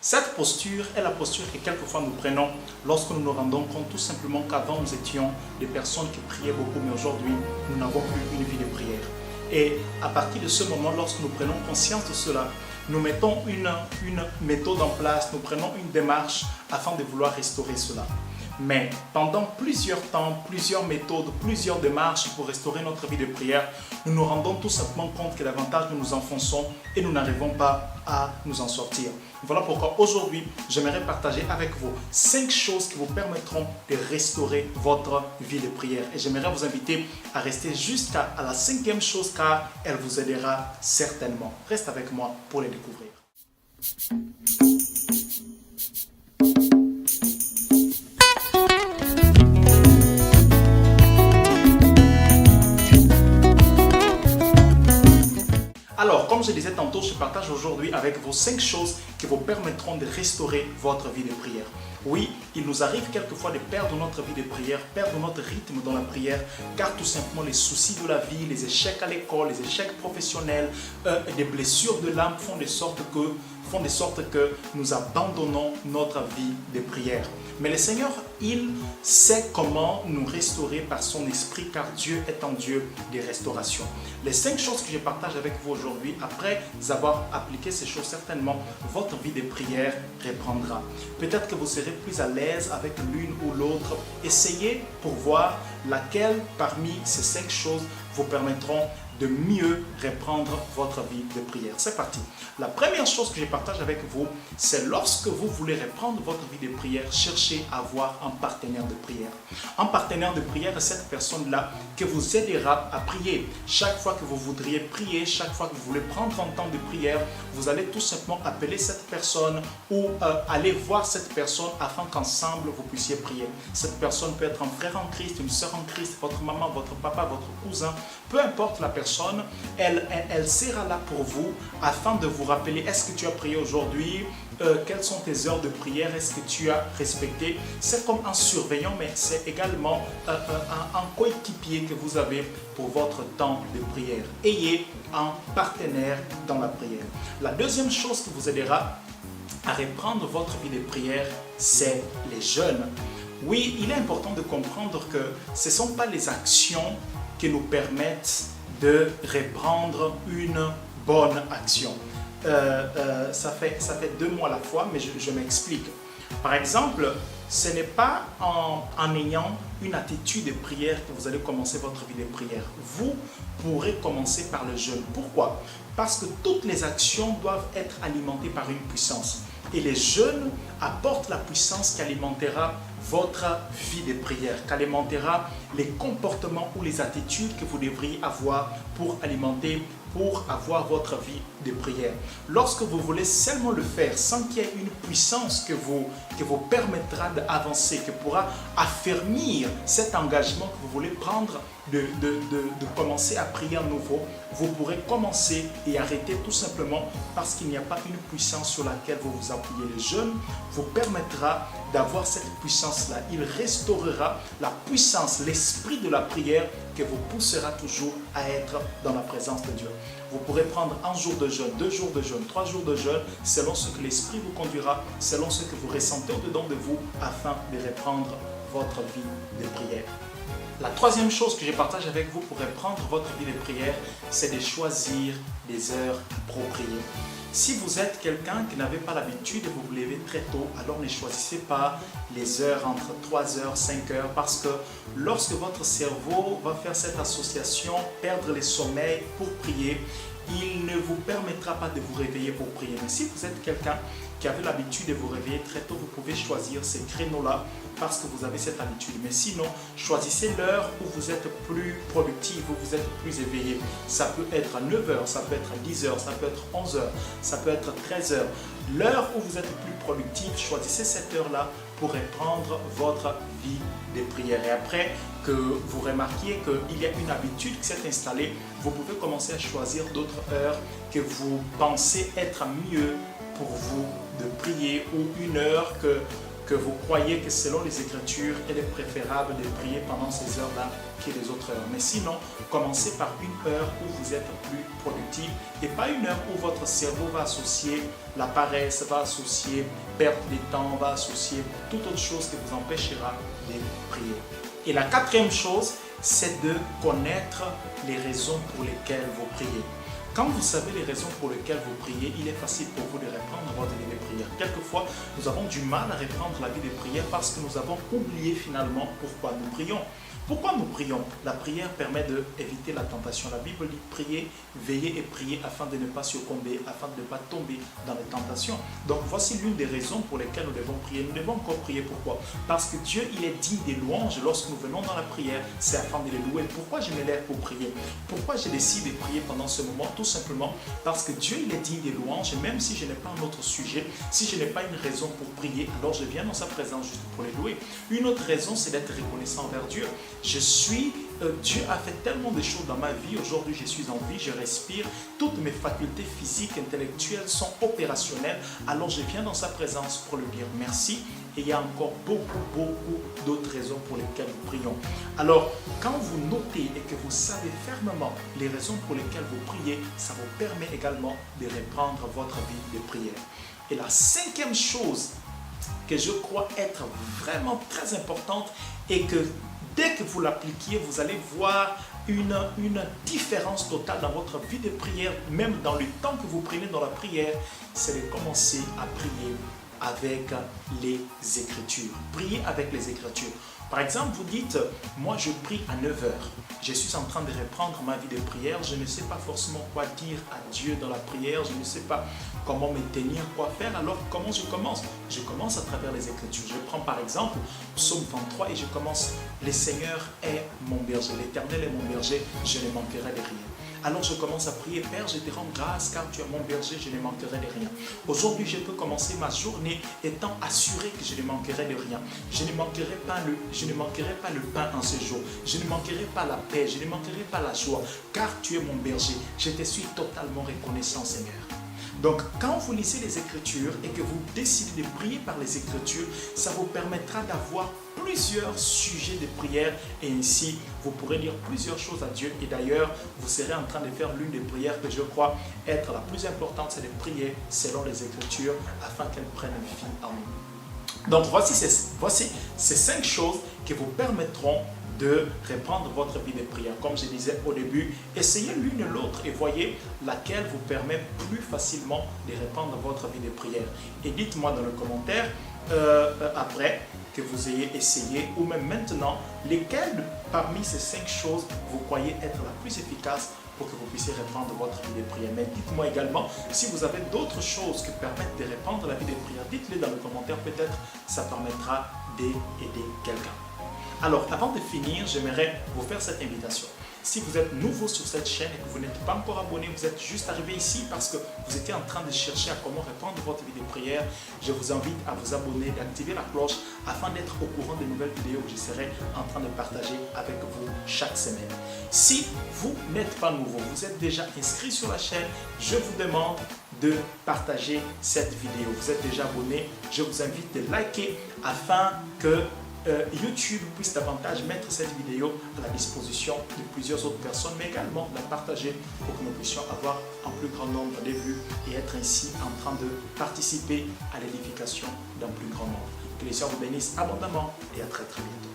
Cette posture est la posture que quelquefois nous prenons lorsque nous nous rendons compte tout simplement qu'avant nous étions des personnes qui priaient beaucoup, mais aujourd'hui nous n'avons plus une vie de prière. Et à partir de ce moment, lorsque nous prenons conscience de cela, nous mettons une méthode en place, nous prenons une démarche afin de vouloir restaurer cela. Mais pendant plusieurs temps, plusieurs méthodes, plusieurs démarches pour restaurer notre vie de prière, nous nous rendons tout simplement compte que davantage nous nous enfonçons et nous n'arrivons pas à nous en sortir. Voilà pourquoi aujourd'hui, j'aimerais partager avec vous 5 choses qui vous permettront de restaurer votre vie de prière. Et j'aimerais vous inviter à rester jusqu'à la 5e chose car elle vous aidera certainement. Reste avec moi pour les découvrir. Alors, comme je disais tantôt, je partage aujourd'hui avec vous 5 choses qui vous permettront de restaurer votre vie de prière. Oui, il nous arrive quelquefois de perdre notre vie de prière, perdre notre rythme dans la prière, car tout simplement les soucis de la vie, les échecs à l'école, les échecs professionnels, des blessures de l'âme font de sorte que nous abandonnons notre vie de prière. Mais le Seigneur, il sait comment nous restaurer par son esprit, car Dieu est un Dieu de restauration. Les 5 choses que je partage avec vous aujourd'hui, après avoir appliqué ces choses, certainement, votre vie de prière reprendra. Peut-être que vous serez plus à l'aise avec l'une ou l'autre. Essayez pour voir laquelle parmi ces 5 choses vous permettront de mieux reprendre votre vie de prière. C'est parti. La première chose que je partage avec vous, c'est lorsque vous voulez reprendre votre vie de prière, cherchez à avoir un partenaire de prière. Un partenaire de prière est cette personne-là qui vous aidera à prier. Chaque fois que vous voudriez prier, chaque fois que vous voulez prendre un temps de prière, vous allez tout simplement appeler cette personne ou aller voir cette personne afin qu'ensemble vous puissiez prier. Cette personne peut être un frère en Christ, une sœur en Christ, votre maman, votre papa, votre cousin, peu importe la personne, elle sera là pour vous afin de vous rappeler, est-ce que tu as prié aujourd'hui, quelles sont tes heures de prière, est-ce que tu as respecté. C'est comme un surveillant, mais c'est également un coéquipier que vous avez pour votre temps de prière. Ayez un partenaire dans la prière. La deuxième chose qui vous aidera à reprendre votre vie de prière, c'est les jeûnes. Oui, il est important de comprendre que ce ne sont pas les actions qui nous permettent de reprendre une bonne action. Ça fait 2 mois à la fois, mais je m'explique. Par exemple, ce n'est pas en ayant une attitude de prière que vous allez commencer votre vie de prière. Vous pourrez commencer par le jeûne. Pourquoi? Parce que toutes les actions doivent être alimentées par une puissance. Et les jeûnes apportent la puissance qui alimentera votre vie de prière, qui alimentera les comportements ou les attitudes que vous devriez avoir pour avoir votre vie de prière. Lorsque vous voulez seulement le faire sans qu'il y ait une puissance que vous permettra d'avancer, qui pourra affermir cet engagement que vous voulez prendre de commencer à prier à nouveau, vous pourrez commencer et arrêter tout simplement parce qu'il n'y a pas une puissance sur laquelle vous vous appuyez. Le jeûne vous permettra d'avoir cette puissance-là. Il restaurera la puissance, l'esprit de la prière qui vous poussera toujours à être dans la présence de Dieu. Vous pourrez prendre 1 jour de jeûne, 2 jours de jeûne, 3 jours de jeûne, selon ce que l'esprit vous conduira, selon ce que vous ressentez au-dedans de vous, afin de reprendre votre vie de prière. La 3e chose que je partage avec vous pour reprendre votre vie de prière, c'est de choisir des heures appropriées. Si vous êtes quelqu'un qui n'avait pas l'habitude de vous lever très tôt, alors ne choisissez pas les heures entre 3 heures, 5 heures, parce que lorsque votre cerveau va faire cette association, perdre le sommeil pour prier, il ne vous permettra pas de vous réveiller pour prier. Mais si vous êtes quelqu'un qui avait l'habitude de vous réveiller très tôt, vous pouvez choisir ces créneaux-là parce que vous avez cette habitude. Mais sinon, choisissez l'heure où vous êtes plus productif, où vous êtes plus éveillé. Ça peut être à 9 heures, ça peut être à 10 heures, ça peut être 11 heures, ça peut être 13 heures. L'heure où vous êtes plus productif, choisissez cette heure-là pour reprendre votre vie de prière. Et après que vous remarquiez qu'il y a une habitude qui s'est installée, vous pouvez commencer à choisir d'autres heures que vous pensez être mieux pour vous de prier, ou une heure que que vous croyez que selon les Écritures, il est préférable de prier pendant ces heures-là que les autres heures. Mais sinon, commencez par une heure où vous êtes plus productif et pas une heure où votre cerveau va associer la paresse, va associer perte de temps, va associer toute autre chose qui vous empêchera de prier. Et la quatrième chose, c'est de connaître les raisons pour lesquelles vous priez. Quand vous savez les raisons pour lesquelles vous priez, il est facile pour vous de reprendre votre vie de prière. Quelquefois, nous avons du mal à reprendre la vie de prière parce que nous avons oublié finalement pourquoi nous prions. Pourquoi nous prions? La prière permet d'éviter la tentation. La Bible dit prier, veiller et prier afin de ne pas succomber, afin de ne pas tomber dans les tentations. Donc voici l'une des raisons pour lesquelles nous devons prier. Nous devons encore prier. Pourquoi? Parce que Dieu, il est digne des louanges. Lorsque nous venons dans la prière, c'est afin de les louer. Pourquoi je me lève pour prier? Pourquoi je décide de prier pendant ce moment? Tout simplement parce que Dieu, il est digne des louanges. Et même si je n'ai pas un autre sujet, si je n'ai pas une raison pour prier, alors je viens dans sa présence juste pour les louer. Une autre raison, c'est d'être reconnaissant envers Dieu. Dieu a fait tellement de choses dans ma vie. Aujourd'hui, je suis en vie, je respire. Toutes mes facultés physiques, intellectuelles sont opérationnelles. Alors, je viens dans sa présence pour lui dire merci. Et il y a encore beaucoup d'autres raisons pour lesquelles nous prions. Alors, quand vous notez et que vous savez fermement les raisons pour lesquelles vous priez, ça vous permet également de reprendre votre vie de prière. Et la cinquième chose que je crois être vraiment très importante et que dès que vous l'appliquiez, vous allez voir une différence totale dans votre vie de prière, même dans le temps que vous prenez dans la prière, c'est de commencer à prier avec les Écritures. Priez avec les Écritures. Par exemple, vous dites, moi je prie à 9 heures. Je suis en train de reprendre ma vie de prière. Je ne sais pas forcément quoi dire à Dieu dans la prière. Je ne sais pas comment me tenir, quoi faire. Alors, comment je commence? Je commence à travers les Écritures. Je prends par exemple Psaume 23 et je commence. Le Seigneur est mon berger. L'Éternel est mon berger. Je ne manquerai de rien. Alors je commence à prier, Père, je te rends grâce car tu es mon berger, je ne manquerai de rien. Aujourd'hui, je peux commencer ma journée étant assuré que je ne manquerai de rien. Je ne manquerai pas le pain en ce jour. Je ne manquerai pas la paix, je ne manquerai pas la joie car tu es mon berger. Je te suis totalement reconnaissant, Seigneur. Donc, quand vous lisez les Écritures et que vous décidez de prier par les Écritures, ça vous permettra d'avoir plusieurs sujets de prière et ainsi, vous pourrez dire plusieurs choses à Dieu. Et d'ailleurs, vous serez en train de faire l'une des prières que je crois être la plus importante, c'est de prier selon les Écritures afin qu'elles prennent vie en nous. Donc, voici ces 5 choses qui vous permettront de reprendre votre vie de prière. Comme je disais au début, essayez l'une et l'autre et voyez laquelle vous permet plus facilement de reprendre votre vie de prière. Et dites-moi dans le commentaire après que vous ayez essayé ou même maintenant, lesquelles parmi ces 5 choses vous croyez être la plus efficace pour que vous puissiez reprendre votre vie de prière. Mais dites-moi également si vous avez d'autres choses qui permettent de reprendre la vie de prière. Dites-les dans le commentaire, peut-être ça permettra d'aider quelqu'un. Alors, avant de finir, j'aimerais vous faire cette invitation. Si vous êtes nouveau sur cette chaîne et que vous n'êtes pas encore abonné, vous êtes juste arrivé ici parce que vous étiez en train de chercher à comment répondre votre vie de prière, je vous invite à vous abonner, d'activer la cloche afin d'être au courant des nouvelles vidéos que je serai en train de partager avec vous chaque semaine. Si vous n'êtes pas nouveau, vous êtes déjà inscrit sur la chaîne, je vous demande de partager cette vidéo. Vous êtes déjà abonné, je vous invite de liker afin que YouTube puisse davantage mettre cette vidéo à la disposition de plusieurs autres personnes, mais également la partager pour que nous puissions avoir un plus grand nombre de vues et être ainsi en train de participer à l'édification d'un plus grand nombre. Que les Seigneur vous bénisse abondamment et à très bientôt.